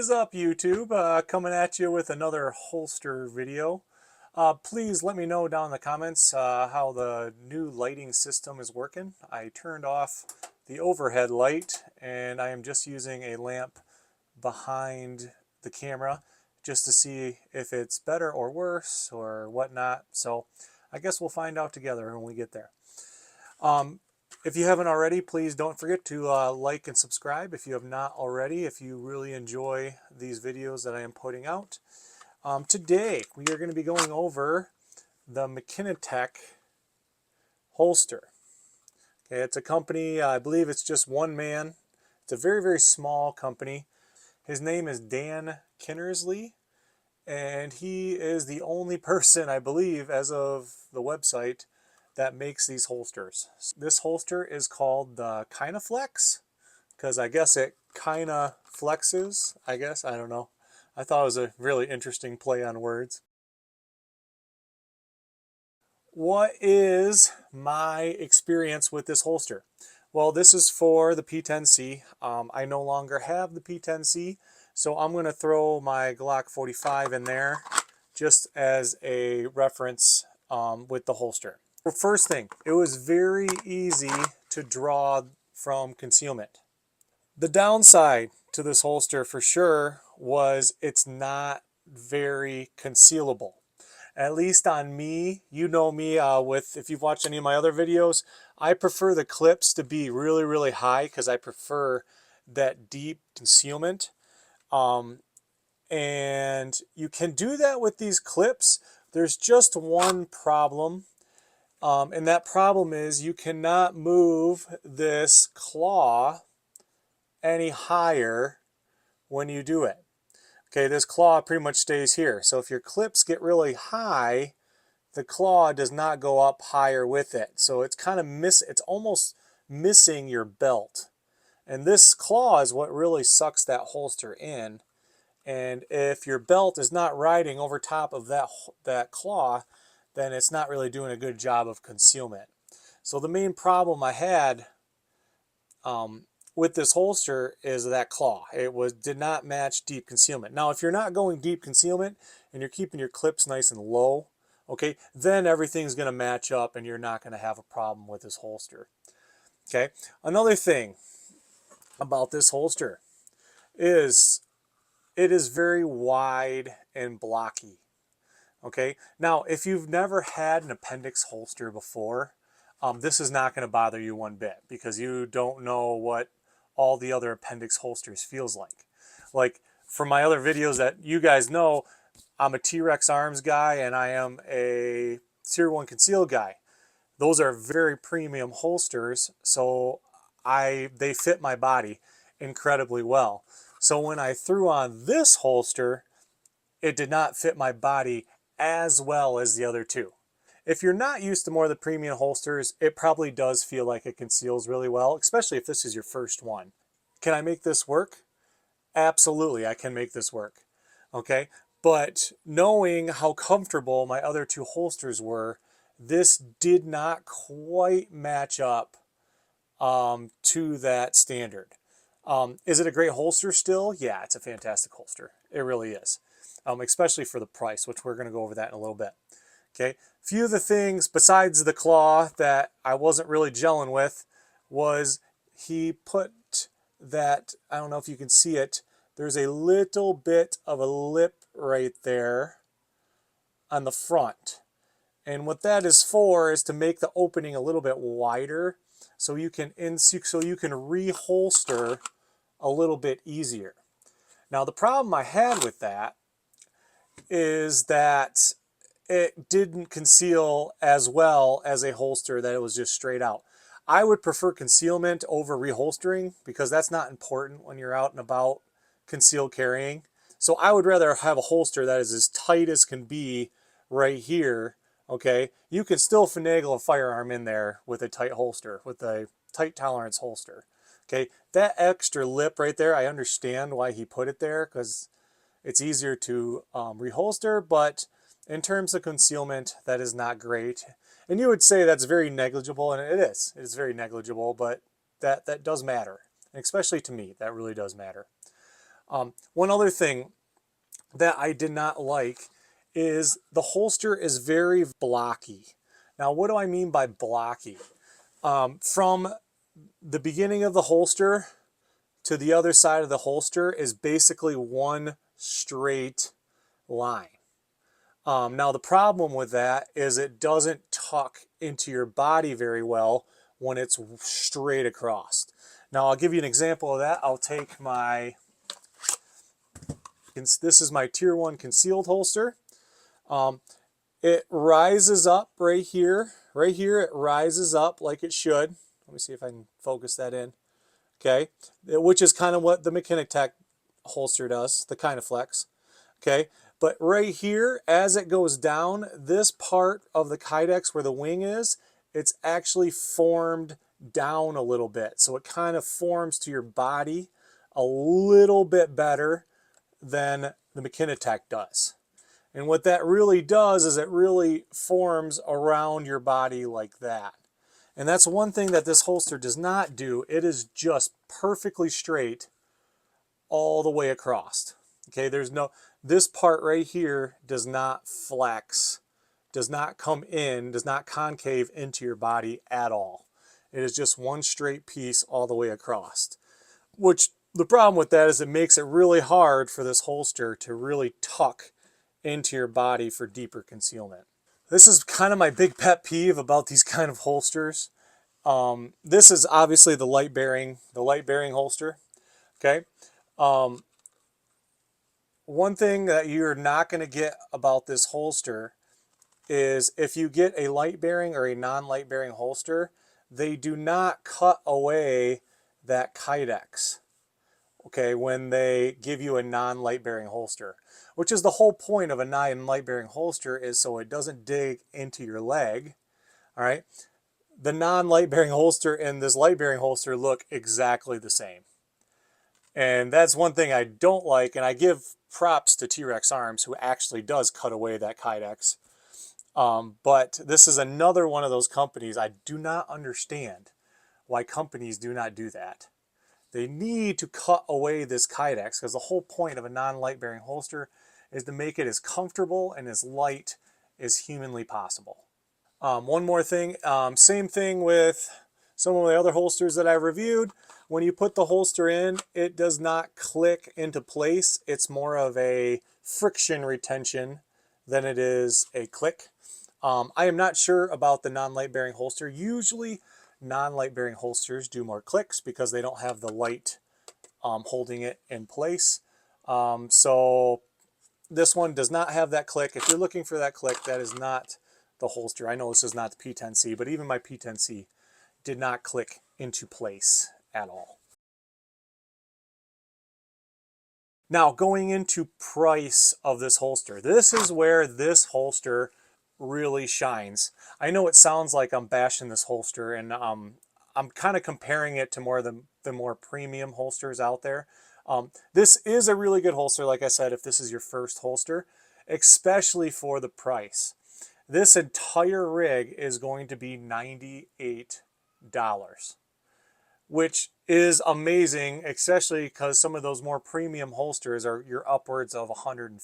What is up, YouTube? Coming at you with another holster video. Please let me know down in the comments how the new lighting system is working. I turned off the overhead light and I am just using a lamp behind the camera just to see if it's better or worse or whatnot. So I guess we'll find out together when we get there. If you haven't already, please don't forget to like and subscribe if you have not already, if you really enjoy these videos that I am putting out. Today, we are going to be going over the McKinatec holster. Okay, it's a company, I believe it's just one man. It's a very, very small company. His name is Dan Kinnersley, and he is the only person, I believe, as of the website, that makes these holsters. This holster is called the Kina Flex, because I guess it kinda flexes, I don't know. I thought it was a really interesting play on words. What is my experience with this holster? Well, this is for the P10C. I no longer have the P10C, so I'm going to throw my Glock 45 in there just as a reference with the holster. First thing, it was very easy to draw from concealment. The downside to this holster for sure was it's not very concealable. At least on me, you know me, if you've watched any of my other videos, I prefer the clips to be really, really high because I prefer that deep concealment. And you can do that with these clips. There's just one problem. And that problem is you cannot move this claw any higher when you do it. Okay, this claw pretty much stays here. So if your clips get really high, the claw does not go up higher with it. So it's kind of it's almost missing your belt. And this claw is what really sucks that holster in. And if your belt is not riding over top of that claw, then it's not really doing a good job of concealment. So the main problem I had with this holster is that claw. It did not match deep concealment. Now, if you're not going deep concealment and you're keeping your clips nice and low, okay, then everything's going to match up and you're not going to have a problem with this holster. Okay, another thing about this holster is it is very wide and blocky. Okay, now if you've never had an Appendix holster before, this is not going to bother you one bit because you don't know what all the other Appendix holsters feels like. Like for my other videos that you guys know, I'm a T-Rex arms guy and I am a Tier 1 concealed guy. Those are very premium holsters, so they fit my body incredibly well. So when I threw on this holster, it did not fit my body as well as the other two. If you're not used to more of the premium holsters, it probably does feel like it conceals really well, especially if this is your first one. Can I make this work? Absolutely, I can make this work. Okay, but knowing how comfortable my other two holsters were, this did not quite match up to that standard. Is it a great holster still? Yeah, it's a fantastic holster. It really is. Especially for the price, which we're going to go over that in a little bit. Okay, a few of the things besides the claw that I wasn't really gelling with was he put that, I don't know if you can see it, there's a little bit of a lip right there on the front. And what that is for is to make the opening a little bit wider so you can reholster a little bit easier. Now the problem I had with that is that it didn't conceal as well as a holster that it was just straight out. I would prefer concealment over reholstering because that's not important when you're out and about concealed carrying. So I would rather have a holster that is as tight as can be right here. Okay, you can still finagle a firearm in there with a tight holster, with a tight tolerance holster. Okay, that extra lip right there, I understand why he put it there because it's easier to reholster, but in terms of concealment, that is not great. And you would say that's very negligible, and it is. It is very negligible, but that does matter. And especially to me, that really does matter. One other thing that I did not like is the holster is very blocky. Now, what do I mean by blocky? From the beginning of the holster to the other side of the holster is basically one straight line. Now, the problem with that is it doesn't tuck into your body very well when it's straight across. Now, I'll give you an example of that. I'll take my, this is my Tier 1 concealed holster. It rises up right here. Right here, it rises up like it should. Let me see if I can focus that in. Okay, which is kind of what the McKinatec holster does, the Kina Flex. Okay, but right here, as it goes down, this part of the kydex where the wing is, it's actually formed down a little bit. So it kind of forms to your body a little bit better than the McKinatec does. And what that really does is it really forms around your body like that. And that's one thing that this holster does not do. It is just perfectly straight all the way across. Okay, there's no, this part right here does not flex, does not come in, does not concave into your body at all. It is just one straight piece all the way across. Which, the problem with that is it makes it really hard for this holster to really tuck into your body for deeper concealment. This is kind of my big pet peeve about these kind of holsters. This is obviously the light bearing holster. Okay. One thing that you're not going to get about this holster is if you get a light bearing or a non-light bearing holster, they do not cut away that kydex. Okay, when they give you a non-light bearing holster, which is the whole point of a non-light bearing holster, is so it doesn't dig into your leg. All right, the non-light bearing holster and this light bearing holster look exactly the same, and that's one thing I don't like. And I give props to T-Rex Arms, who actually does cut away that kydex. But this is another one of those companies I do not understand why companies do not do that. They need to cut away this kydex, because the whole point of a non-light bearing holster is to make it as comfortable and as light as humanly possible. One more thing, same thing with some of the other holsters that I've reviewed. When you put the holster in, it does not click into place. It's more of a friction retention than it is a click. I am not sure about the non-light bearing holster. Usually non-light bearing holsters do more clicks because they don't have the light holding it in place. So this one does not have that click. If you're looking for that click, that is not the holster. I know this is not the P10C, but even my P10C did not click into place at all. Now, going into price of this holster. This is where this holster really shines. I know it sounds like I'm bashing this holster, and I'm kind of comparing it to more of the more premium holsters out there. This is a really good holster, like I said, if this is your first holster, especially for the price. This entire rig is going to be $98, which is amazing, especially because some of those more premium holsters are you're upwards of $150.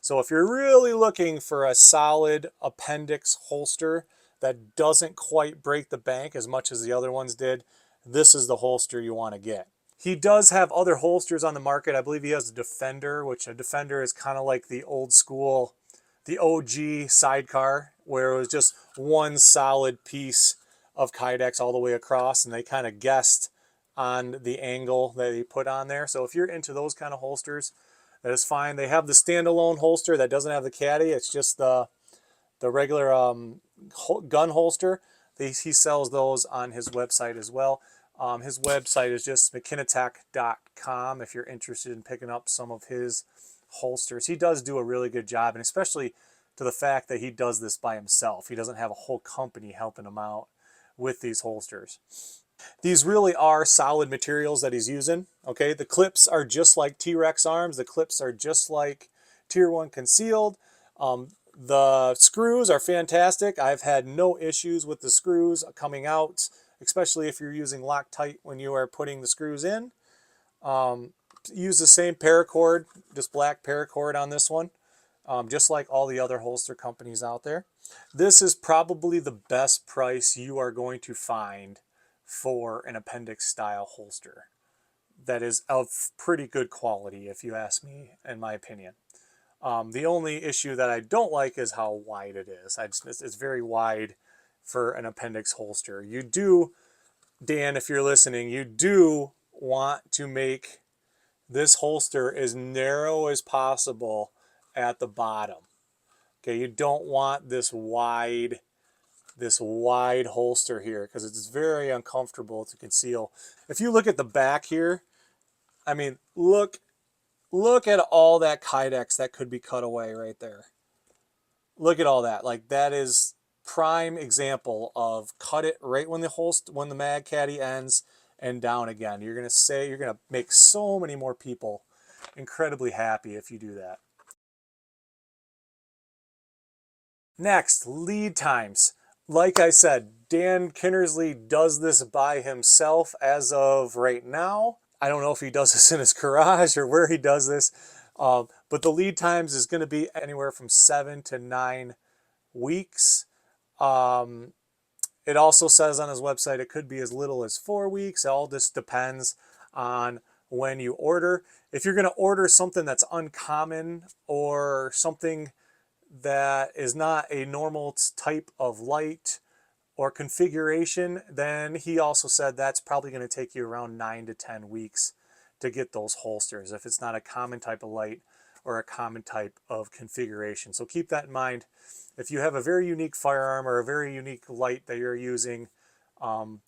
So if you're really looking for a solid appendix holster that doesn't quite break the bank as much as the other ones did, this is the holster you want to get. He does have other holsters on the market. I believe he has a Defender, which a Defender is kind of like the old school, the OG sidecar, where it was just one solid piece of kydex all the way across, and they kind of guessed on the angle that he put on there. So if you're into those kind of holsters, that is fine. They have the standalone holster that doesn't have the caddy. It's just the regular gun holster. He sells those on his website as well. His website is just McKinatec.com if you're interested in picking up some of his holsters. He does do a really good job, and especially to the fact that he does this by himself. He doesn't have a whole company helping him out with these holsters. These really are solid materials that he's using. Okay, the clips are just like T-Rex Arms. The clips are just like Tier 1 concealed. The screws are fantastic. I've had no issues with the screws coming out, especially if you're using Loctite when you are putting the screws in. use the same paracord, this black paracord on this one, just like all the other holster companies out there. This is probably the best price you are going to find for an Appendix style holster that is of pretty good quality, if you ask me, in my opinion. The only issue that I don't like is how wide it is. It's very wide for an Appendix holster. You do, Dan, if you're listening, you do want to make this holster as narrow as possible at the bottom. Okay, you don't want this wide holster here because it's very uncomfortable to conceal. If you look at the back here, I mean, look at all that Kydex that could be cut away right there. Look at all that. Like, that is prime example of cut it right when the mag caddy ends and down again. You're gonna make so many more people incredibly happy if you do that. Next, lead times. Like I said, Dan Kinnersley does this by himself as of right now. I don't know if he does this in his garage or where he does this, but the lead times is going to be anywhere from 7 to 9 weeks. It also says on his website it could be as little as 4 weeks. All this depends on when you order. If you're going to order something that's uncommon or something that is not a normal type of light or configuration, then he also said that's probably going to take you around 9 to 10 weeks to get those holsters if it's not a common type of light or a common type of configuration. So keep that in mind. If you have a very unique firearm or a very unique light that you're using,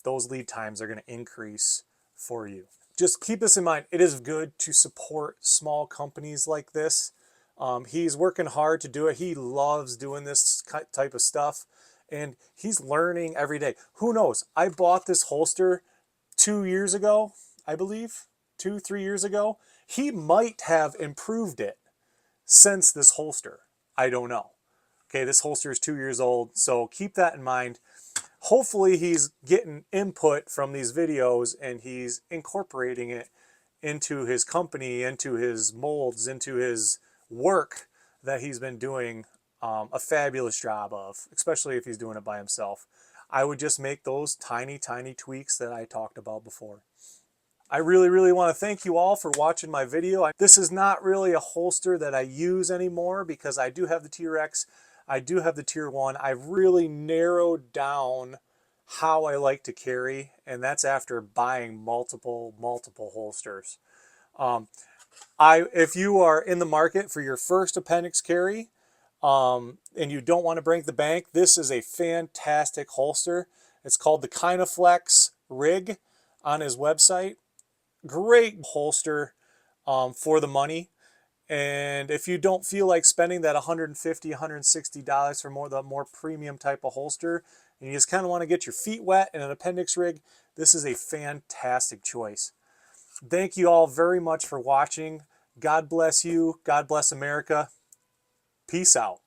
those lead times are going to increase for you. Just keep this in mind. It is good to support small companies like this. He's working hard to do it. He loves doing this type of stuff, and he's learning every day. Who knows? I bought this holster 2 years ago, I believe, 2-3 years ago. He might have improved it since this holster. I don't know. Okay, this holster is 2 years old, so keep that in mind. Hopefully he's getting input from these videos and he's incorporating it into his company, into his molds, into his work that he's been doing a fabulous job of, especially if he's doing it by himself. I would just make those tiny tweaks that I talked about before. I really want to thank you all for watching my video. This is not really a holster that I use anymore because I do have the T-Rex, I do have the Tier 1. I've really narrowed down how I like to carry, and that's after buying multiple holsters. If you are in the market for your first Appendix carry and you don't want to break the bank, this is a fantastic holster. It's called the Kina Flex Rig on his website. Great holster for the money. And if you don't feel like spending that $150, $160 for the more premium type of holster, and you just kind of want to get your feet wet in an Appendix rig, this is a fantastic choice. Thank you all very much for watching. God bless you. God bless America. Peace out.